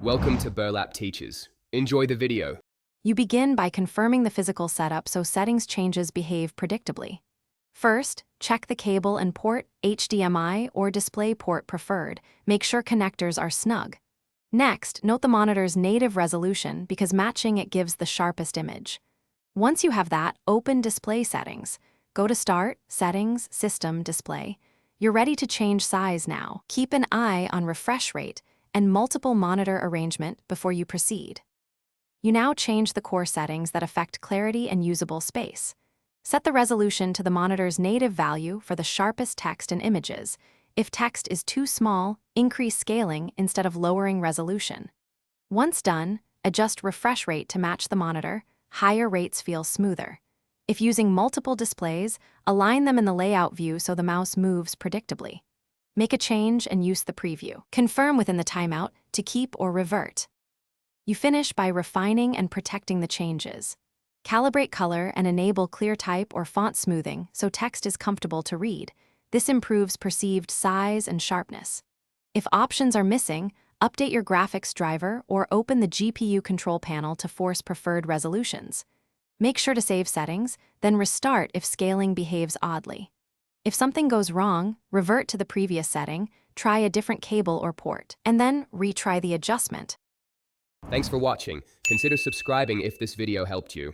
Welcome to Burlap Teachers. Enjoy the video. You begin by confirming the physical setup so settings changes behave predictably. First, check the cable and port, HDMI or display port preferred. Make sure connectors are snug. Next, note the monitor's native resolution because matching it gives the sharpest image. Once you have that, open Display Settings. Go to Start, Settings, System, Display. You're ready to change size now. Keep an eye on refresh rate and multiple monitor arrangement before you proceed. You now change the core settings that affect clarity and usable space. Set the resolution to the monitor's native value for the sharpest text and images. If text is too small, increase scaling instead of lowering resolution. Once done, adjust refresh rate to match the monitor. Higher rates feel smoother. If using multiple displays, align them in the layout view so the mouse moves predictably. Make a change and use the preview. Confirm within the timeout to keep or revert. You finish by refining and protecting the changes. Calibrate color and enable clear type or font smoothing so text is comfortable to read. This improves perceived size and sharpness. If options are missing, update your graphics driver or open the GPU control panel to force preferred resolutions. Make sure to save settings, then restart if scaling behaves oddly. If something goes wrong, revert to the previous setting, try a different cable or port, and then retry the adjustment. Thanks for watching. Consider subscribing if this video helped you.